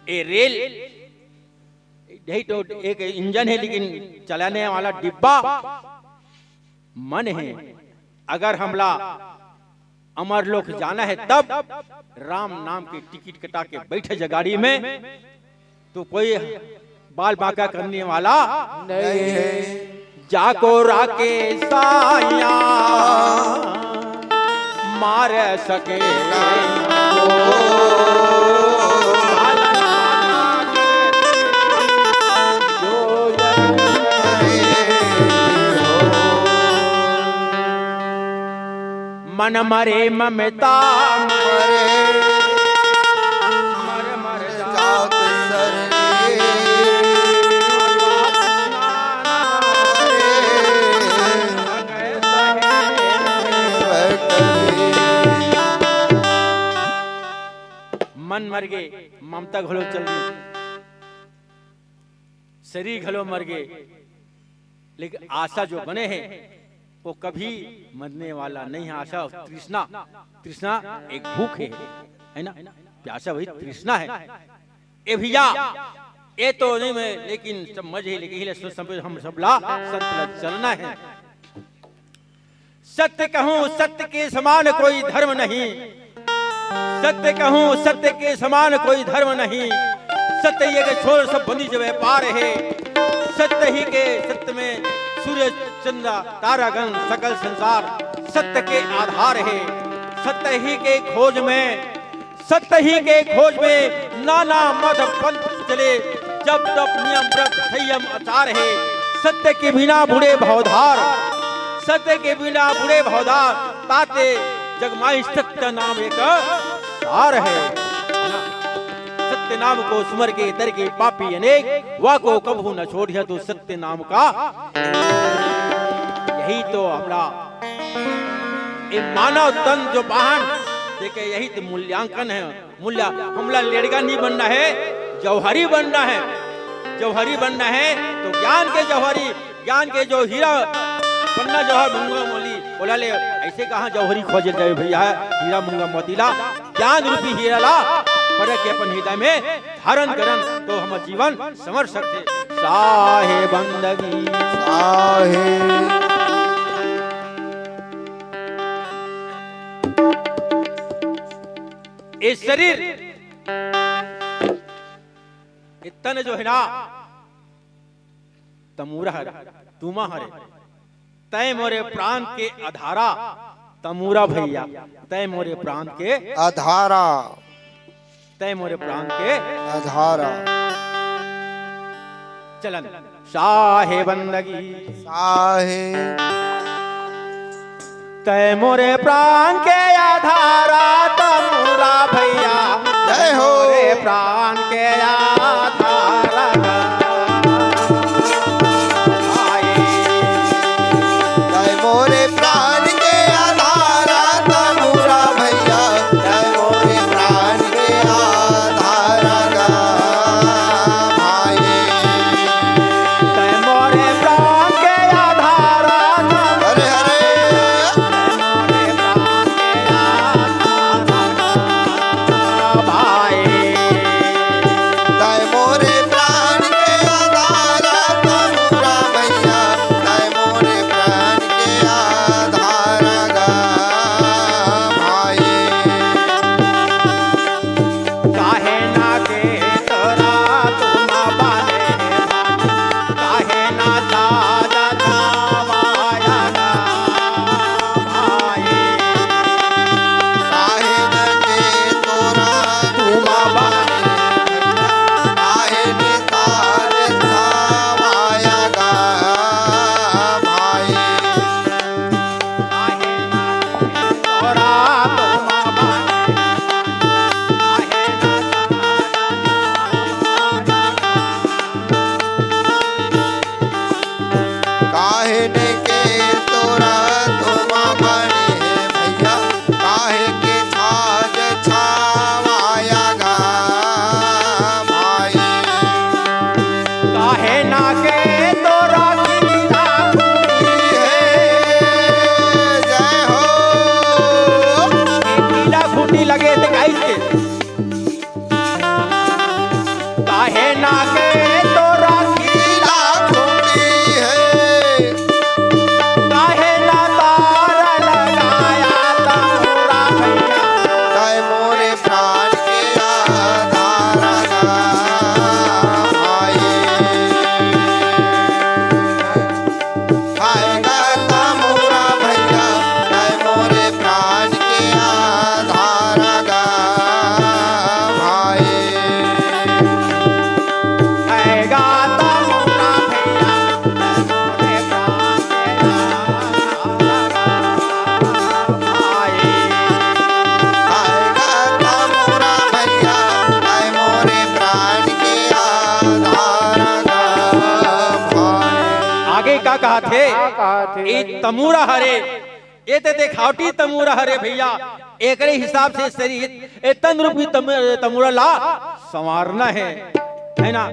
ये रेल यही तो एक इंजन है, लेकिन चलाने वाला डिब्बा मन है। अगर हमला अमरलोक जाना है तब राम नाम की टिकट कटा के बैठे जगाड़ी में, तो कोई बाल बांका करने वाला नहीं है। जाको राके साया मार सके मन मरे ममता मर मर जात सरगे मन मर गए, ममता घलो चल गई, शरीर घलो मर गए, लेकिन आशा जो बने हैं वो कभी मरने वाला नहीं है। आशा तृष्णा, तृष्णा एक भूख है ना, प्यासा वही तृष्णा है। ए भैया ये तो नहीं मैं, लेकिन समझ ही लेकिन हम सबला सत्य चलना है। सत्य कहूं सत्य के समान कोई धर्म नहीं, सत्य कहूं सत्य के समान कोई धर्म नहीं। सत्य ये के छोड़ सब बंदी जो व्यापार है, सत्य ही के सत्य में सूर्य चंद्र तारागण सकल संसार सत्य के आधार है। सत्य ही के खोज में, सत्य ही के खोज में नाना मत पंथ चले, जब तब नियम व्रत संयम आचार है। सत्य के बिना बुढ़े भवधार, सत्य के बिना बुढ़े भवधार पाते जगमाई सत्य नाम एक सार है। सत्य नाम को सुमर के दर के पापी अनेक, वा को कभू न छोड़िया तो सत्य नाम का। यही तो हमारा मानव तन जो वाहन देखे, यही तो मूल्यांकन है। मूल्य हमला लेड़गा नहीं बनना है, जौहरी बनना है। जौहरी बनना है तो ज्ञान के जौहरी, ज्ञान के जो हीरा बनना जौहर मंगूंगा मोली बोला ले, ऐसे कहाँ जौहरी खोजे जाए भैया, हीरा मंगूंगा मोतीला ज्ञान रूपी हीरा ला पर के अपन हृदय में धारण करन, तो हम जीवन समर सकते। साहे बंदगी साहे ये शरीर ये तन जो है ना तमूरा हरे तुमा हरे, तय मोरे प्राण के आधारा तमूरा भैया, तय मोरे प्राण के आधारा, तय मोरे प्राण के आधारा। चलन साहे बंदगी साहे तय मोरे प्राण के आधारा तमूरा भैया, जय हो मोरे प्राण के आधारा। जय मोरे प्राण के आधारा तमुरा भैया, जय मोरे प्राण के आधारा भाई। तय मोरे प्राण के आधारा हरे हरे भाई। जय कहा थे कहा थे ये तमूरा हरे, ये ते देखावटी तमूरा हरे भैया, एक हिसाब से शरीर ए तन रूपी तमूरा ला संवारना है ना।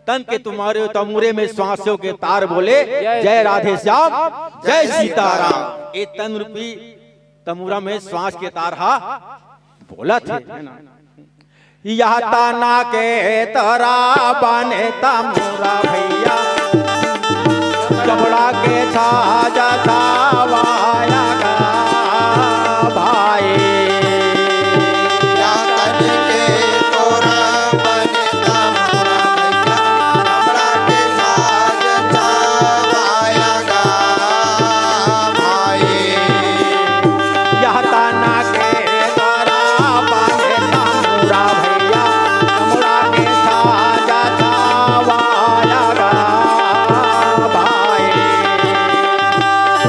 तन के तुम्हारे तमूरे में श्वासों के तार बोले जय राधे श्याम जय सीताराम। ये तन रूपी तमूरा में श्वास के तार हा बोला थे, है ना। यह ताना के तरा बने तमूरा भैया, चमड़ा के छाजा छावाया गा भाई। या तन के तोरा बने तमूरा भैया, चमड़ा के छाज छावाया गा भाई। यह ताना के तरा बने तमूरा भैया, चमड़ा के छाजा छावाया गा भाई।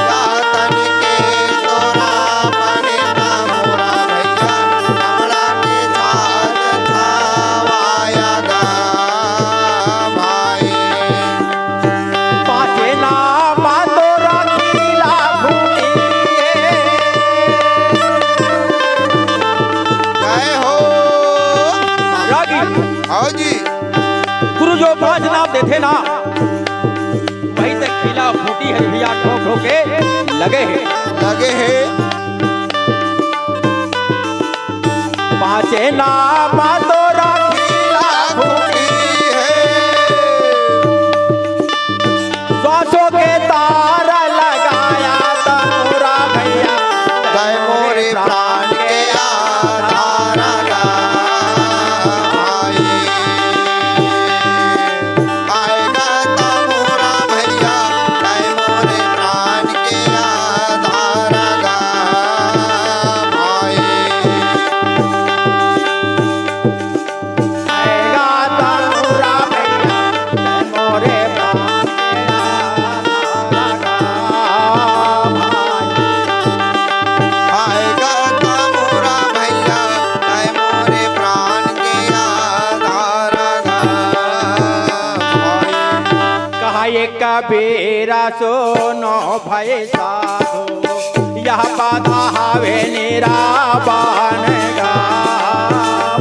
या तन के तोरा बने तमूरा भैया, चमड़ा के छाज छावाया गा भाई। पाचे ना बातो रखीला भूटी जय हो रागी। आओ जी। गुरु जो 5 नाम देते ना वही तक खिला फूटी है भैया, ठोक ठोक के लगे हैं। लगे हैं 5 नाम तो रखीला भूखी है। श्वासों के तार लगाया तमूरा भैया, जय मोरे प्राण के आधार गा भाई। आएगा तमूरा भैया, जय मोरे प्राण के आधार गा भाई। आएगा तमूरा भैया, जय मोरे प्राण के आधार भाई। आएगा तमूरा भैया, जय मोरे प्राण के आधार गा भाई। कहा ये कबीरा सुनो भय साधो, यह बाधा हवे निराबान गा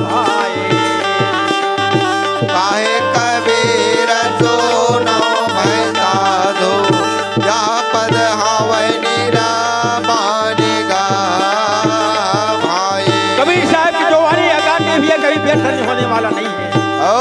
भाई। काहे कबीर सोनो भय साधो, या पद हावै निरामान गा भाई। कबीर साहब की जो वाणी अकाट्य भी है, कभी बेअसर होने वाला नहीं है। ओ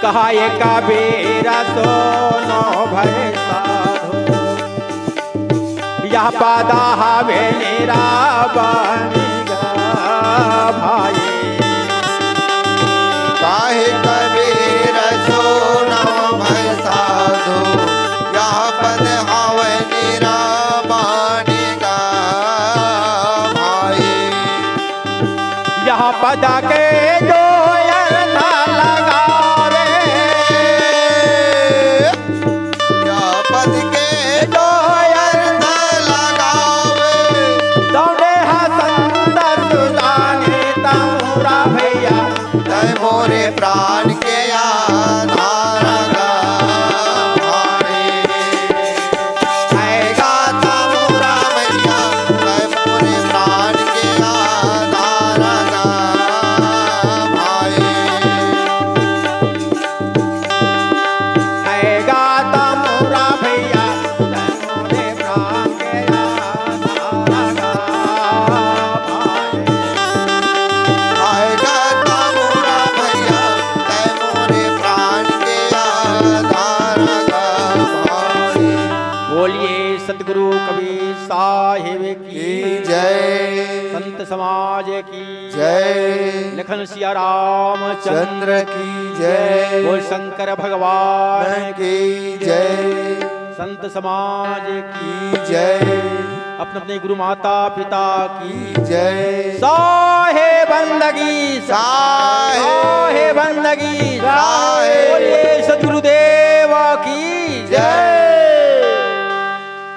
कहा ये कबीरा सुनो भय साधो, यह बाधा हवे निराबान गा भाई। काहे कबीर सोनो भय साधो, या पद हावै निरामान गा भाई। यह पद के जो अर्थ लगावे, या पद के जो अर्थ लगावे, दौड़े हसंत सुजाने तमूरा भैया, जय मोरे प्राण के आधार गा भाई। आएगा तमूरा भैया, जय मोरे प्राण के आधार गा भाई। आएगा तमूरा भैया, जय मोरे प्राण के आधार गा भाई। आएगा तमूरा भैया, जय मोरे प्राण के आधार गा भाई। बोलिए सतगुरु कबीर साहिब की की जय, संत समाज की जय लखन सिया राम चंद्र चंद्र की जय, बोल शंकर भगवान की की जय, संत समाज की की जय, अपने अपने गुरु माता पिता की की जय। साहे बंदगी साहे साहे बंदगी साहे। बोलिए सतगुरुदेव की